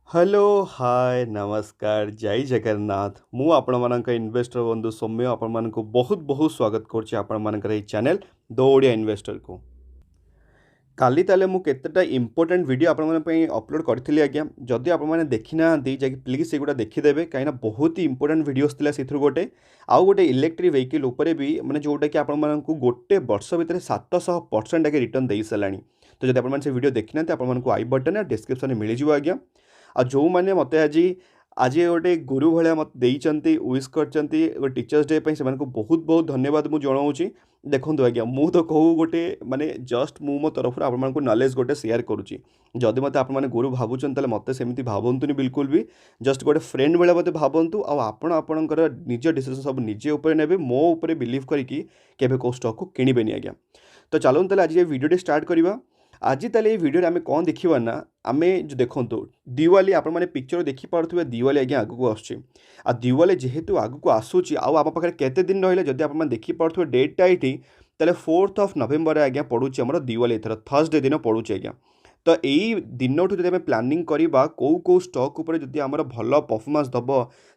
Hello hi नमस्कार जय जगन्नाथ मु आपण मानक इन्वेस्टर बंधु सौम्य आपण मानक बहुत बहुत स्वागत करछि आपण मानकर ए चैनल द ओडिया इन्वेस्टर को। काली ताले मु केतेटा इंपोर्टेंट वीडियो आपण मन पई अपलोड करथिली आज्ञा जदि आपण माने देखि ना दी जाके प्लीज सेगुडा देखि देबे काइना बहुत ही इंपोर्टेंट वीडियोस थिला सेथुर गोटे आउ गोटे इलेक्ट्रिक व्हीकल ऊपर भी माने जोटा कि आपण मानक गोटे वर्ष भितर 700% आगे रिटर्न देई सलानी। तो जदि आपण माने से वीडियो देखि ना आपण मानक आई बटन या डिस्क्रिप्शन में मिल जिवो आज्ञा। आ जो मैंने मत आज आज गोटे गुरु भाया मत देइचंती विश करचंती टीचर्स डे से बहुत बहुत धन्यवाद मुझे जनाऊँगी। देखो आज्ञा मु तो कहूँ गोटे माने जस्ट मु मो तरफ आप नॉलेज गोटे शेयर करुँची जदि मत आप गुरु भावुन ताले मत सेमती भावतुनि बिल्कुल भी जस्ट गोटे फ्रेंड बेले मत भावतु आपणकर निज डिसीजन सब निजे ऊपर नेबे मो ऊपर बिलीव करके केबे को स्टॉक को किणबेनि आज्ञा। तो चलो ताले आज ये वीडियो स्टार्ट करवा। आज ताले ये वीडियो आम कौन देखा ना आम जो देखो दिवाली आपण मैंने पिक्चर देखिपे दिवाली आज्ञा आगू आसूँ आ दिवाली जेहेतु आगू आसूँ आम पाखे केते दिन रही जदि आप देखिपे डेटा ये ताले 4 नवेम्बर आज्ञा पड़ूँ आम दिवाली एथर थर्सडे दिन पड़ूँ आज्ञा। तो यही दिन जब आम प्लानिंग करवा कौ स्टॉक उपर जदि आम भल परफॉर्मेंस दब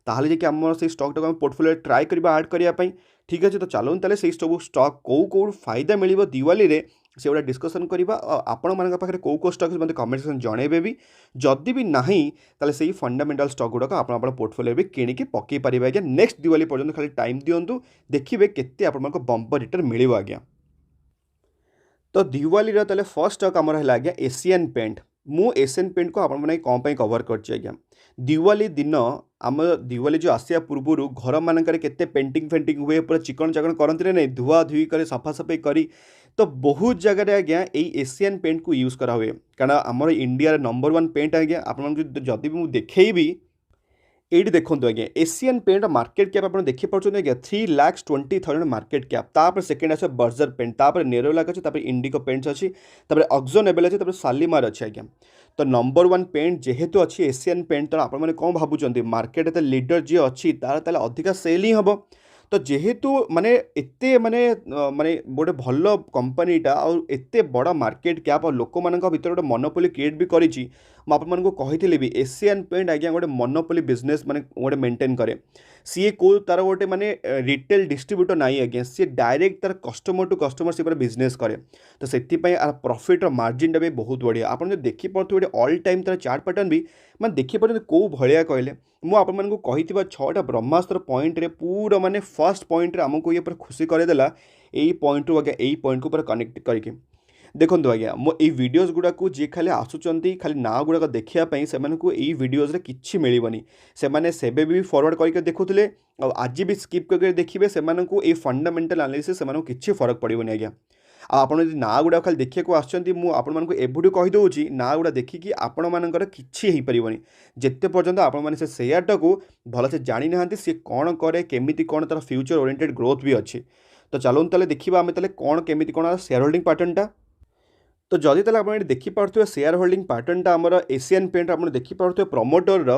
ताहले जे आम से स्टॉक टाक पोर्टफोलियो ट्राए करवा ऐड करने ठीक अच्छे। तो चलो ताले से सब स्टॉक कौ फायदा मिल दिवाली रे से गुड़ा डिस्कसन करवा आपण मान पाखे कौ स्टॉक मतलब कमेंट सेक्शन जनइबे भी जदि भी नहीं ताले से फंडामेंटल स्टॉक गुड़ाक आप पोर्टफोलियो भी किणिकी पकई पारे आज्ञा। नेक्स्ट दिवाली पर्यंत खाली टाइम दिंतु देखिए केते आप बंपर रिटर्न मिल आज्ञा। तो दिवाली ताले फर्स्ट स्टॉक आमर है आज्ञा एशियन पेंट। मु एशियन पेंट को आपण कौन कवर कर आज्ञा। दिवाली दिन आम दिवाली जो आसिया पूर्व घर मानक केते पेंटिंग फेंटिंग हुए पूरा चिकन चाकन करते नहीं धुआ धुई कर सफा सफाई करी तो बहुत जगह आज्ञा यही एशियन पेंट को यूज करा हुए कारण आमर इंडिया नंबर 1 पेंट आज्ञा। आप जदि भी मुझे देखी ये देखो आज्ञा एशियन पेंट मार्केट कैप आप देखिए आज्ञा 3,20,000 मार्केट कैप। तापर सेकेंड आस बर्जर पेंट तापर नेरोलाक अच्छे इंडिको पेंट्स अच्छी ऑक्सो नेबल अच्छे शालीमार अच्छे आज्ञा। तो नंबर 1 पेंट जेहेतु अच्छी एशियन पेंट तो आप कौन भावुं मार्केट लीडर जी अच्छी तार अधिका सेल ही हम। तो जेहेतु माने एते माने माने गोटे भल कंपनीटा और एते बड़ा मार्केट कैप और लोक मान भर गोटे मोनोपोली क्रिएट भी करी आपको कही भी एशियन पेंट आज्ञा गोटे मोनोपोली बिजनेस माने गोटे मेंटेन करे सी को तार गोटे माने रिटेल डिस्ट्रीब्यूटर नहीं आज्ञा सी डायरेक्ट तार कस्टमर टू कस्टमर से बिजनेस करे। तो से प्रॉफिट और मार्जिन भी बहुत बढ़िया आप देखिपे ऑल टाइम तार चार्ट पैटर्न भी मैं देखिपे कौ भाया कहले मुझे कही 6टा ब्रह्मास्त्र पॉइंट रे पूरा माने फर्स्ट पॉइंट रे आमको ये खुशी करदेला यही पॉइंट रू आज्ञा यही पॉइंट को पूरा कनेक्ट करके देखो आज्ञा मो ये वीडियोस गुड़ा को जी खाली आसुचंती खाली ना गुड़ाक देखापी से यही वीडियोस रे किछि मिलबनी से सेबे भी फॉरवर्ड करके देखुले आज भी स्किप करके देखिए से ये फंडामेंटल एनालिसिस से किछि फरक पड़ोनी आज्ञा। आप ना गुड़ा खाली देखा आपको एवुठू कहीदे ना गुड़ा देखिकी आपण मानकर किछि हो पारिबनी जेते पर्यंत आपण माने से शेयरटा को भल से जानी ना सी कौन करे केमिति कौन तार फ्यूचर ओरिएंटेड ग्रोथ भी अच्छी। तो चलो ताले देखिबा आमे ताले कौन केमिति कौन शेयर होल्डिंग पैटर्नटा। तो जदि ताले आपण देखिपे शेयर होल्डिंग पैटर्नटा आमर एशियन पेंट आप देखिपे प्रमोटर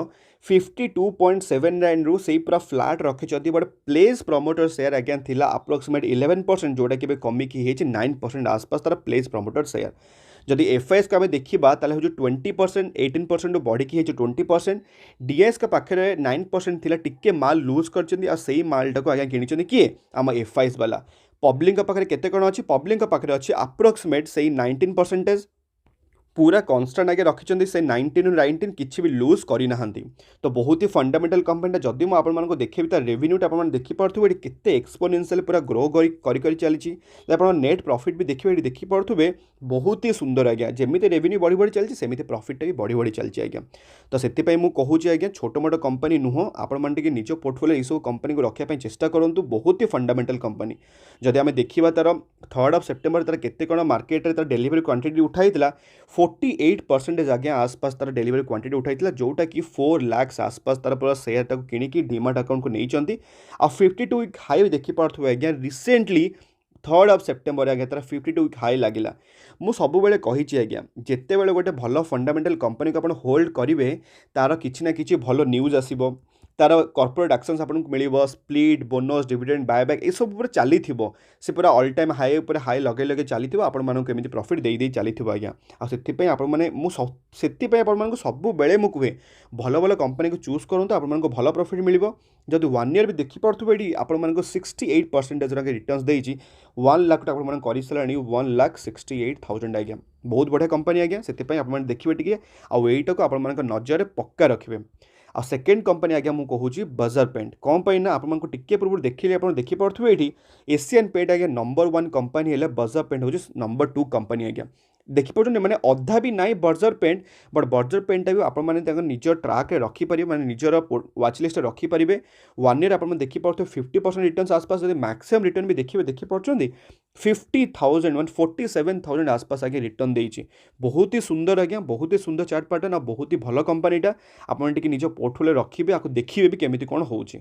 52.79 रु से पूरा फ्लाट रखी बट प्लेस प्रमोटर शेयर आज्ञा थिला अप्रोक्सीमेट 11% जोटा कि कमिकी 9% आसपास तार प्लेस प्रमोटर शेयर। जदि एफआईएस का देखा ताले हूँ 20% 18% बढ़ी 20% डीएस का पाखे 9% थिला टिके माल लूज कर मालटा को आज्ञा किनी किए आम एफआईएस वाला पब्लिक पाखे केते कौन अच्छी पब्लिक पाखे अच्छी अप्रोक्सीमेट से 19% पूरा कन्स्टाट आगे रखिंट से 19 किसी भी लूज करना। तो बहुत ही फंडामेंटल कंपनी जदि मुझे देखेबी तार रेवेन्यूटा आप देखिपे केते एक्सपोनेंशियल पूरा ग्रो कर चली नेट प्रॉफिट भी देखिए देखिपे बहुत ही सुंदर आज्ञा जमी रेवेन्यू बढ़ी बढ़ी चलती सेमती प्रॉफिट भी बढ़ी बढ़ी चलती आज्ञा। तो से मुझे आज्ञा छोट मोट कंपनी नुह आपण निज पोर्टफोलियो ये सब कंपनी को रखापी चेष्टा करूँ बहुत ही फंडामेंटल कंपनी। जदि आम देखा तार 3 सेप्टेम्बर तार केते कौन मार्केट रे तार डिलीवरी क्वांटिटी उठाई 48% आज्ञा आसपास तार डिलीवरी क्वांटिटी उठाई जोटा कि 4 लाख आसपास तार पूरा शेयर टाक किणिकी डीमार्ट अकाउंट को नहीं आ 52 वीक हाई देखिपे आज्ञा रिसेंटली 3 सेप्टेम्बर आज्ञा तार 52 वीक हाई लगिला। मु सब बेले कही आज्ञा जिते बड़े गोटे भल फंडामेंटल कंपनी को आप होल्ड करेंगे तार किसी ना कि भल न्यूज आसब तार कॉर्पोरेट एक्शंस आपको मिल स्प्लिट बोनस डिविडेंड बायबैक ये सब पूरा चली से पूरा ऑल टाइम हाई उपर हाई लगे लगे चली आपमि प्रॉफिट दे चली आज्ञा आपाई आपको सब बेले मुझे कहे भल भल कंपनी को चूज करूँ आपको भल प्रॉफिट मिल जब 1 ईयर भी देखिपे ये आपको 68% रिटर्न्स देती 1 लाख कर सारा 1,68,000 आज्ञा बहुत बढ़िया कंपनी आज्ञा से देखिए टी आईटा को आप नजर पक्का रखिए आ सेकेंड कंपनी आज्ञा मुझे कहूँ बजर पेंट कौन पाई ना आपको टिके पूर्व देखिए आप देखिपे ये एशियन पेंट आज्ञा नंबर 1 कंपनी है बजर पेंट हूँ नंबर 2 कंपनी आज्ञा देखिपे मैंने अधा भी ना बर्जर पेंट बट बर्जर पेंटा भी आप निज ट्राक रखिपारे मैंने निजर वाच लिस्ट रखिपारे 1 ईयर आप देखिपे 50% रिटर्न आसपास जब मैक्सिमम रिटर्न भी देखिपे 50,000 मान 47,000 आसपास आगे रिटर्न देती बहुत ही सुंदर आज्ञा बहुत ही सुंदर चार्ट पैटर्न आ बहुत ही भल कंपनीटा आपन टिके निज पोर्टफोलियो रखिए आपको देखिए भी केमिति कौन होची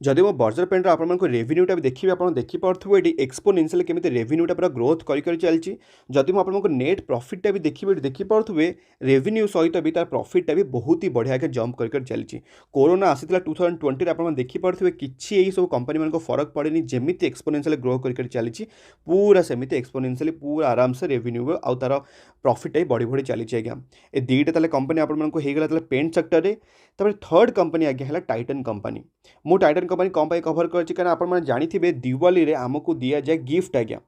जदि मो बर्जर पेंटर आपको रेवेन्यूटा भी देखिए आप देखिपे ये एक्सपोनेंशियल केमी रेवेन्यूटा पूरा ग्रोथ कर चलती जदि आपको नेट प्रॉफिटा भी देखिए देखिपे रेवेन्यू सहित भी तार प्रॉफिटा भी बहुत ही बढ़िया जंप कर चलती कोरोना आसाला 2020 आप देखिपे कि सब कंपनी मान फरक पड़ेनि जमी एक्सपोनेंशियल ग्रो कर चलती पूरा सेमती एक्सपोनेंशियली पूरा आराम से रेवेन्यू आउ तार प्रॉफिटा बढ़ी बढ़ी चली आज्ञा ए दुईटा कंपनी आपको पेंट सेक्टर में थर्ड कंपनी आज्ञा है टाइटन कंपनी मु टाइटन कंपनी कौन पाई कभर कर आप जानी दिवाली रे आमको दि जाए गिफ्ट आज्ञा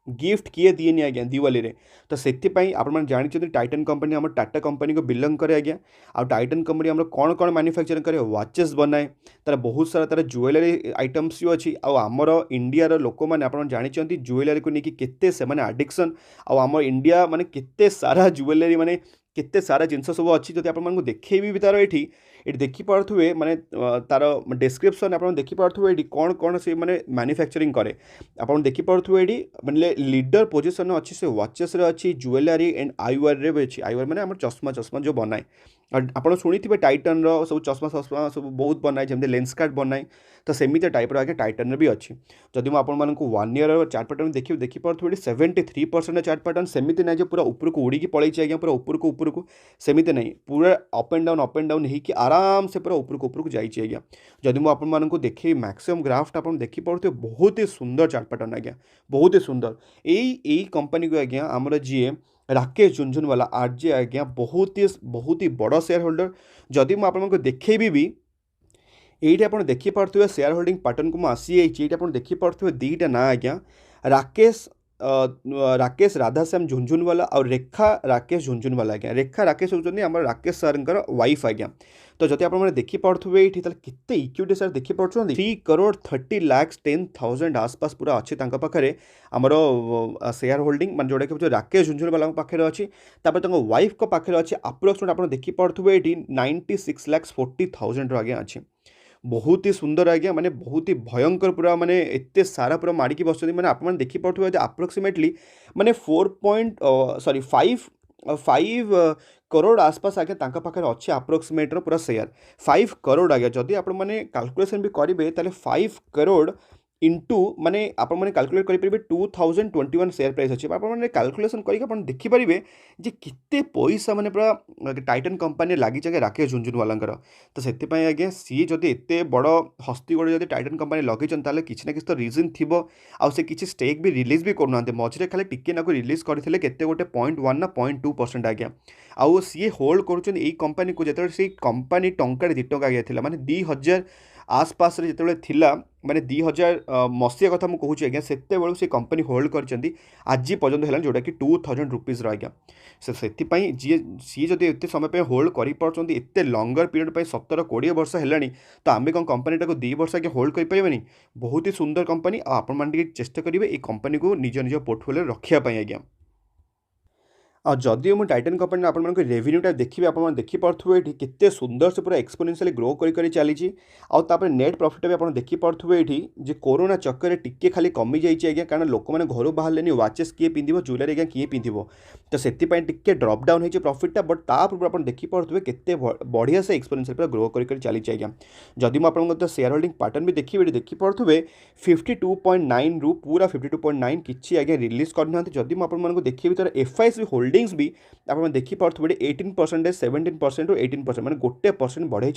गिफ्ट किए दिए आज्ञा दिवाली रे तो से आप जानते टाइटन कंपनी आम टाटा कंपनी को बिलंग करे आज्ञा आ टाइटन कंपनी आम कौन कौन मैन्युफैक्चरिंग करे वाचेस बनाए तार बहुत सारा तार ज्वेलरी आइटम्स भी अच्छी आमर इंडिया लोक मैंने आप जानते ज्वेलरी को लेकिन केते से माने एडिक्शन आम इंडिया माने केते सारा ज्वेलरी माने केते सारा जिनस सब अच्छी जब आपको देखेबी भी तार ये देखिपे माने तार डिस्क्रिप्शन आप देखिपे ये कौन कौन से माने मैन्युफैक्चरिंग करे आप देखिपे ये माने लीडर पोजिशन अच्छी से वाचेस अच्छी ज्वेलरी एंड आईवेयर रे भी अच्छी आईवेयर माने चश्मा चश्मा जो बनाए आप शुणी थे टाइटन सब चश्मा चश्मा सब बहुत बनाए जमी लेंस कार्ड बनाए तो सेमती टाइप आगे टाइटन भी अच्छी जब मुझे आपको 1 ईयर चार्ट पैटर्न देखिपे 73% चार्ट पैटर्न सेमती ना जो पूरा ऊपर को उड़ी पलैई आज्ञा पूरा ऊपर को सेमती नहीं पूरा अप एंड डाउन होगी आराम से पूरा ऊपर को जाइए आज्ञा जब मुझे आपको देखे मैक्सिमम ग्राफ्ट आप देखिपे बहुत ही सुंदर चार्ट पैटर्न आज्ञा बहुत ही सुंदर यही कंपनी को आज्ञा आमर जी राकेश झुनझुनवाला आरजे आज्ञा बहुत ही बड़ शेयर होल्डर जदि मुझे देखेबी भी ये आप देखिपे शेयर होल्डिंग पैटर्न को मुझे ये आप देखिपे दुईटा ना आज्ञा राकेश राधाश्याम झुनझुनवाला और रेखा राकेश झुनझुनवाला आज्ञा रेखा राकेश होती आम राकेश सर वाइफ आज्ञा तो जब आप देखिपे ये केते इक्विटी सर देखिपे 3,30,10,000 आसपास पूरा अच्छे पाखे आमर शेयर होल्डिंग मान जोटा कि राकेश झुनझुनवाला पाखे अच्छी वाइफ को पाखे अच्छे अप्रोक्सीमेट आप देखिपे ये 96,40,000 आज्ञा अच्छी बहुत ही सुंदर आज्ञा माने बहुत ही भयंकर पूरा माने एते सारा पूरा मारिकी बस मैंने आप देखिपे अप्रोक्सीमेटली माने 5 करोड़ आसपास आगे पाखे अच्छे अप्रोक्सीमेटर पूरा शेयर 5 करोड़ आगे जदि आप कैलकुलेशन भी करेंगे 5 करोड़ इंटू माने आप कैलकुलेट करेंगे 2021 शेयर प्राइस अच्छे आप कैलकुलेशन करके देखिपारे जे किते पैसा माने पूरा टाइटन कंपनी लगी जाए राकेश झुनझुनवाला तो से आज्ञा सी जदि एत बड़ हस्ती गोड़े जब टाइटन कंपनी लगे किसी ना किसी तो रिजन थी आउ से किसी स्टेक भी रिलीज भी करना मझे खाली टिके ना रिलीज करते केते गोटे 0.1 ना 0.2% आज्ञा आउ सी होल्ड कर कंपनी को जो से कंपनी टंका 2 टंका आज्ञा माने 2000 आसपास जो थिला माने 2000 मसीहा कथा मुझे कहूँ आज्ञा से से कंपनी होल्ड कर आज पर्यंत है जोटा कि 2,000 रुपीज आज्ञा से जी सी जब एत समय होल्ड करते लंगर पीरियड 17-20 वर्ष है तो आम कौन कंपनीटा को 2 वर्ष आगे होल्ड करें बहुत ही सुंदर कंपनी आपने चेष्टा करेंगे ये कंपनी को निज निज पोर्टफोलियो रखापी आज्ञा और जदि मुझे टाइटन कंपनी आपको रेवेन्यूटा देखिए आप देखिपे ये केते सुंदर से पूरा एक्सपोनेंशियली ग्रो कर चली आउे नेट प्रॉफिट भी आप देखिपे ये कोरोना चक्कर टिके खाली कमी जाइए आज्ञा कारण लोक मैंने घर बाहर वाचेस किए पिंधिब ज्वेलरी आज्ञा किए पिंधिब तो से टिके ड्रप डाउन हो प्रॉफिटा बट तापूर्व आप देखिपे केते बढ़िया से एक्सपोनेंशियल पूरा ग्रो कर चली आज्ञा जदि मुझे शेयर होल्डिंग पैटर्न भी देखिए देखिपे 52.9 रु पूरा 52.9 किसी आज्ञा रिलीज करना जदि मुझे देखिए तर एफआईएस भी होल्डिंग होल्डिंग्स भी आप देखिपे 18%, 17% और 18% मैंने 1% बढ़ाई।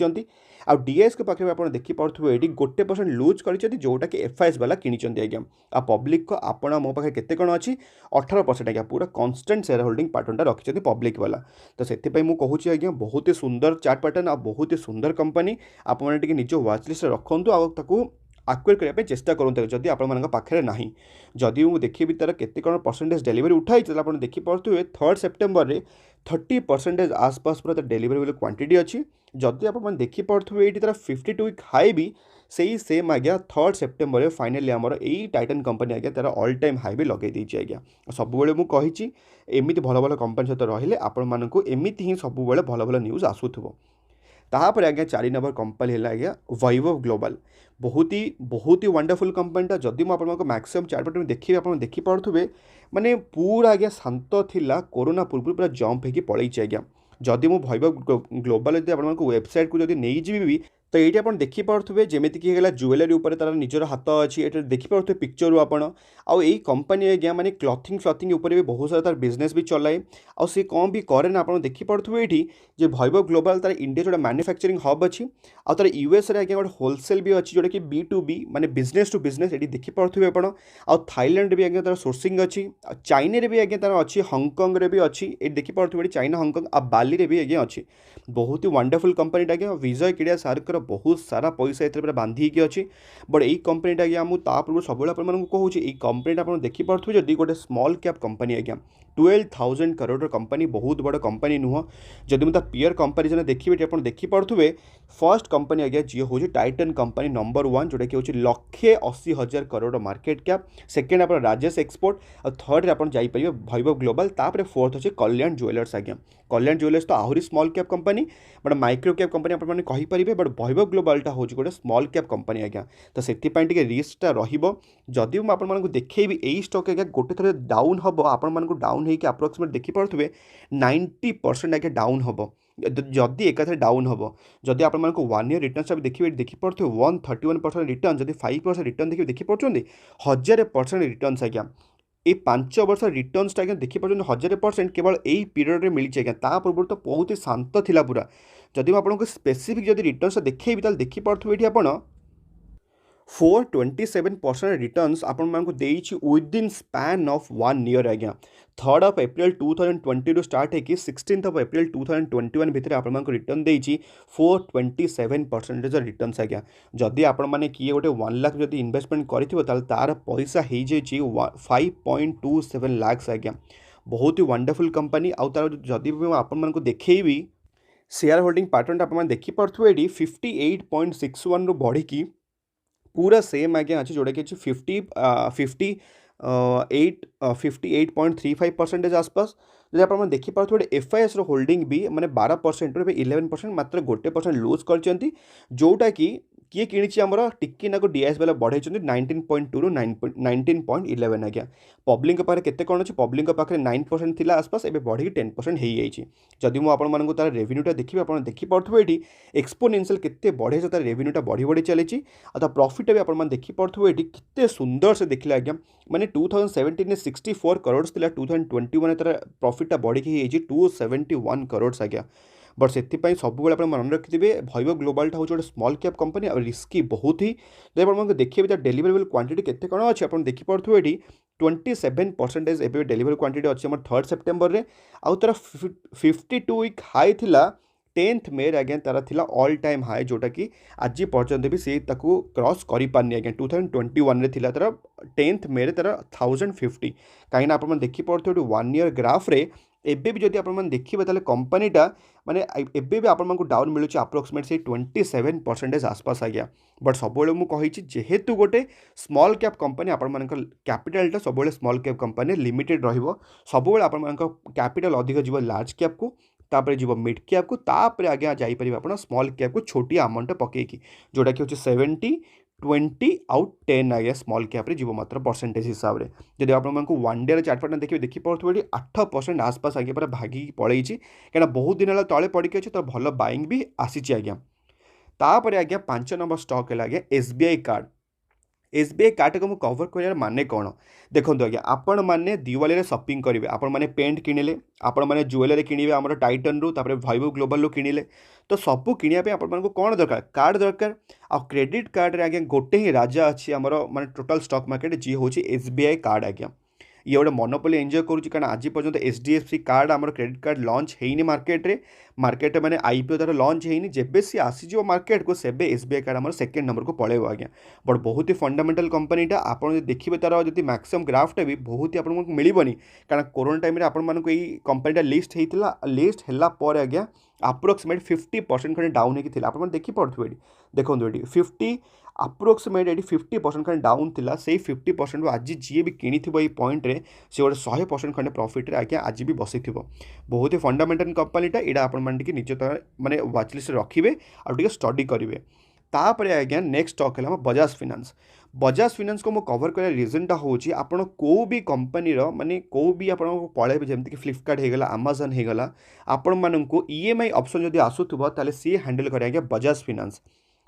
आ डीएस के पाखे आप देखिपे ये 1% लुज कर जोटा कि एफआईएस वाला किनी आज्ञा। आ पब्लिक को आपण मो पाखे केते कण अच्छी 18% आज्ञा पूरा कन्स्टाट शेयर होल्डिंग पैटर्नटा रखिंट पब्लिक वाला। तो से मुझे आज्ञा बहुत ही सुंदर चार्ट पैटर्न आ बहुत ही सुंदर कंपनी आपने निज वाच लिस्ट रखुद आपको आक्वेयर करने चेष्टा करूँ जदि आपण पाखे ना जदि मुझे देखी तार केते कण परसेंटेज डेलीवरी उठाई आप देखिपे 3 सेप्टेम्बर में 30% आसपास पूरा डेलीवरी क्वांटिटी अच्छी। जदि आप देखिपे ये तार 52 वीक हाई भी सही सेम आज्ञा 3 सेप्टेम्बर में फाइनाली आमर यही टाइटन कंपनी आज्ञा तार ऑल टाइम हाई भी लगे देछि आज्ञा। सब मुझे एमती भल भल कंपनी सहित रहिले आपण एमती ही सब भल भल न्यूज आसूथबो। तापर आज्ञा 4 नंबर कंपनी है आज्ञा वैभव ग्लोबल। बहुत ही वंडरफुल कंपनीटा जदि मुझे मैक्सिमम चार्ट पैटर्न देखिए आप देखिपे माने पूरा आज्ञा शांत थिला कोरोना पूर्व पूरा जंप होगी पलैछि आज्ञा। जदि मु वैभव ग्लोबल जब आप वेबसाइट को जब नहीं जी तो ये आप देखिपे जमीक ज्वेलरी उपर तार निजर हाथ अच्छी ये देखिपे पिक्चर आपण आउ यही कंपनी आज्ञा माने क्लथिंग उपर भी बहुत सारा तार बिजनेस भी चलाए आउ सी कौन भी करे ना आप देखिपे ये वैभव ग्लोबल तार इंडिया जो मैन्युफैक्चरिंग हब अच्छी आउ तार यूएस आज्ञा गोटे होलसेल भी अच्छी जोटा कि B2B माने बिजनेस टू बिजनेस ये देखिपे आपण आउ थाईलैंड भी आज्ञा तार सोर्सिंग अच्छी चाइना भी आज्ञा तार अच्छी हांगकंग भी अच्छी ये देखिपे चाइना हांगकंग आ बाली रे भी आज्ञा अच्छी। बहुत ही वंडरफुल कंपनी आज्ञा विजय किड़िया सार्कर बहुत सारा पैसा ये बांधिकी अच्छी बट यही कंपनीटा आज्ञा मुझे पूर्व सब कहूँ ये कंपनीटा आप देखिपे जदि गोटे स्मॉल कैप कंपनी आज्ञा 12,000 करोड़ कंपनी बहुत बड़ कंपनी नुह। जदि मुझे पीयर कंपेरिजन देखिए आप देखिपे फर्स्ट कंपनी आज्ञा जी हूँ टाइटन कंपनी नंबर 1 जोटा कि हूँ 1,80,000 करोड़ मार्केट कैप। सेकेंड आप राजेश एक्सपोर्ट और थर्ड आप जाइए वैभव ग्लोबल तापर फोर्थ अच्छे कल्याण ज्वेलर्स आज्ञा। कल्याण ज्वेलर्स तो आहरी small cap company but micro cap company आपने कहींपारे बट वैभव ग्लोबलटा हूँ गोटे स्मॉल कैप कंपनी आज्ञा। तो से रिस्कटा रदि मुझे आपको देखी यही स्टक आज्ञा गोटे थर डाउन हम आपण डाउन होगी अप्रोक्सीमेट देखिपे 90% आज्ञा डाउन हम जदि एकाथरे डाउन हम जदि आप 1 ईयर रिटर्न भी देखिपे 131% रिटर्न जदि 5% रिटर्न देखिपे 1000% रिटर्न आज्ञा। ये 5 वर्ष रिटर्नसटा आज्ञा देखिपे 1000% केवल यही पीरियड में मिली आज्ञा। ता पूर्व तो बहुत ही शांत थिला पूरा। जदि आपको स्पेसिफिक जदि रिटर्नस देखिए ताल देखिपे ये आप 427% रिटर्न्स आपको विदिन स्पैन ऑफ 1 ईयर आज्ञा। 3rd of April 2020 स्टार्ट है कि 16th of April 2021 भितर आपको रिटर्न देती 427% रिटर्न्स आज्ञा। जदि आपण मैंने किए गोटे 1 लाख जदि इन्वेस्टमेंट कर तार पैसा हो जाए 5.27 लाख आज्ञा। बहुत ही वंडरफुल कंपनी आउ तार जदि आपको देखी शेयर होल्डिंग पैटर्न आप देखिपे ये 58.61 रु बढ़ी पूरा सेम आज्ञा अच्छे जोटा कि 58.35% आसपास। जब आप देखिपे एफआईएस होल्डिंग भी माने 12% 11% मात्र 1% लुज कर जोटा कि किए किणी आमर टिकी नाक डीएस वाला बढ़ाई 19.2 रु 19.11 आज्ञा। पब्लिक पाखे केते कौन अच्छे पब्लिक पाखे 9% थी आसपास एवं बढ़ी 10% हो जाए। जदि मुझे तार रेवेन्यूटा देखिए आप देखिपे ये एक्सपोनेंशियल केते बढ़े तार रेवेन्यूटा बढ़ी बढ़ी चली और प्रॉफिट भी आप देखिपे ये सुंदर से देखिए आज्ञा। माने 2017 में 64 करोड़ था 2021 तार प्रॉफिटा बढ़ी 271 करोड़ आज्ञा। बट से सब मन रखिथे वैभव ग्लोबल हूँ गोटे स्मॉल कैप कंपनी और रिस्की बहुत ही। जब आप देखिए तार डेलीवरेबल क्वांटिटी केते कौन अच्छे आप देखिपे ये 27% एवं डेलीवरी क्वांटिटी अच्छी आम 3 सेप्टेम्बर में आउ तार 52 वीक हाई थिला 10th मे आज्ञा तार थिला ऑल टाइम हाई जोटा कि आज पर्यंत भी सी क्रॉस कर पारनी आज्ञा। 2021 में थिला तार 10th मे तार 1050 कहीं आप देखिपे 1 ईयर ग्राफ रे एबे भी जदि आप देखिए ताले कंपनीटा माने एबे भी आपको डाउन मिलूँ अप्रोक्सीमेट से 27% आसपास आज्ञा। बट सब मुझे कही जेहेतु गोटे स्मॉल कैप कंपनी आपण कैपिटालटा सब स्मॉल कैप कंपनी लिमिटेड रहिबो सब आप कैपिटाल अधिक जीव लार्ज कैप को तापर जीव मिड कैप को तापर आज्ञा जापर आप स्मॉल कैप को छोटी अमाउंट पकईकी जोटा कि 70 20 आउट 10 आज्ञा स्मॉल कैप्रे जीव मात्र परसेंटेज हिसाब से। जब आपको 1 डे चार्ट पैटर्न देखिए 8% आसपास आज्ञा पूरा भागी पलैई कहीं बहुत दिन है तले पड़ी अच्छे तो भल बाइंग भी आसी आज्ञा। तापर आज्ञा 5 नंबर स्टॉक है आज्ञा SBI कार्ड। एसबीआई कार्ड को कवर कर माने कौन देखो आज्ञा आपण मैंने दिवाली सपिंग करेंगे आपण मैंने पेंट किणिले आपण मैंने ज्वेलरी किणवे आम टाइटन रू वैभव ग्लोबल रू किणिले तो सबू किणा आपण कौन दरकार कार्ड दरकार आ क्रेडिट कार्ड रे आज्ञा गोटे ही राजा अच्छी आमर माने टोटल स्टॉक मार्केट जी हूँ एसबीआई कार्ड आज्ञा ये गोटे मोनोपोली एंजॉय करुच्ची कारण आज पर्यंत एचडीएफसी कार्ड आम क्रेडिट कार्ड लॉन्च होनी मार्केट मैंने आईपीओ तार लॉन्च होनी जब सी आसीज मार्केट को सेबे एसबीआई कार्ड आम सेकेंड नंबर को पड़ेब आज्ञा बट बहुत ही फंडामेंटल कंपनीटा आप देखिए तार जो मैक्सिमम ग्राफटा भी बहुत ही आपको मिलबनी कारण कोरोना टाइम आपण कंपनीटा लिस्ट होता लिस्ट है आज्ञा अप्रोक्सीमेट 50% खंडे डाउन होती आप देखिपे देखो ये 50 अप्रोक्सीमेट ये 50% खंडे डाउन थिला से 50% आज जी भी किणी ये पॉइंट रे से गोटे 100% खंडे प्रॉफिट रे आज्ञा आज भी बसी बहुत ही फंडामेंटल कंपनीटा यहाँ आपण निज माने वाच लिस्ट रखिए और स्टडी करेंगे तापर आज्ञा नेक्स्ट स्टॉक है बजाज फाइनेंस को कवर कर रिजनटा हूँ आपड़ कौ भी कंपनी माने कौ भी आप पलैबे जमीक फ्लिपकार्ट होगला आमाजन होगला आपण मानू ईएमआई ऑप्शन जब आसूब ताले सी हैंडल करे आज्ञा बजाज फाइनेंस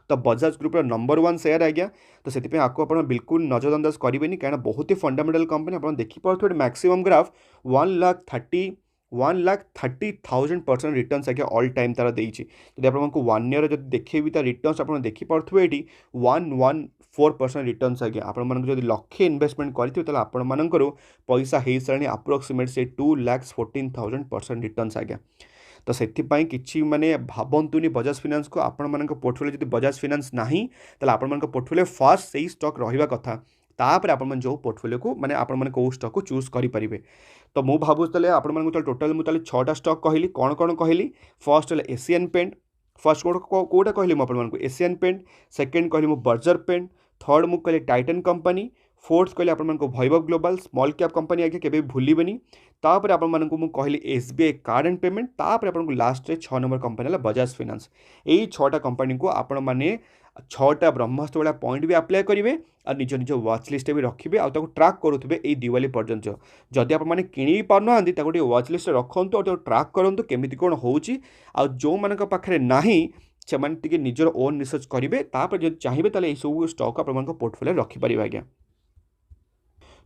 तो बजाज ग्रुप नंबर 1 शेयर आज्ञा तो से आपको आप बिल्कुल नजरअंदाज करेंगे कहीं बहुत ही फंडामेंटल कंपनी आप देखिपे मैक्सिमम ग्राफ 1,30,000% रिटर्न्स आज्ञा ऑल टाइम तार देती जब आपको 1 ईयर जब देखे भी रिटर्न्स आप देखिपे ये 114% रिटर्न्स आज्ञा आपण जब लक्षे इन्वेस्टमेंट करेंगे आपर पैसा हो सारे अप्रोक्सीमेट से 2,14,000% रिटर्न्स आज्ञा तो से कि माने भावतुनि बजाज फाइनेंस को आपण पोर्टफोलियो जब बजाज फाइनेंस नहीं आपण पोर्टफोलियो फर्स्ट से स्टॉक रहा कथा तापर आपण जो पोर्टफोलियो को माने आपण कौ स्टॉक को चूज करेंगे तो मुझे भावुँ आपण टोटाल मुझे 6टा स्टॉक कहली कौन कौन कहली फर्स्ट है एशियन पेंट फर्स्ट कौटा कहली मुझे एशियन पेंट सेकेंड कहली मुझे बर्जर पेंट थर्ड मुझे कहली टाइटन कंपनी फोर्थ कहली आपण वैभव ग्लोबल स्मॉल कैप कंपनी आगे केबे भूलबेनी तापर आपण मानक मु कहली एसबीआई कार्ड एंड पेमेंट तापर आपण लास्ट रे 6 नंबर कंपनी है बजाज फाइनेंस यही 6टा कंपनी को आपण माने 6टा ब्रह्मास्त्र वाला पॉइंट भी अप्लाई करेंगे और निज निज वाच लिस्ट भी रखिए और ट्रैक करुवे ये दिवाली पर्यंत जदि आप कि पारना वाच लिस्ट रखु और ट्रैक करूँ केमी कौन हो जो मान पाखे ना से निजर ओन रिसर्च करेंगे तापर जब चाहिए ताले ये सब स्टॉक आप पोर्टफोलियो रखिपारे आज्ञा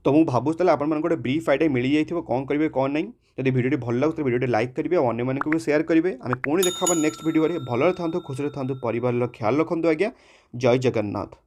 तो मुझे भावुँ आप गोटे ब्रीफ आइडिया मिल जाइए कौन करेंगे कौन नहीं जब वीडियो भल लगे तो वीडियो लाइक करेंगे और अन्य भी शेयर करेंगे आम पुणी देखा नेक्स्ट वीडियो भल था खुशी था परिवार ख्याल रखु आज्ञा जय जगन्नाथ।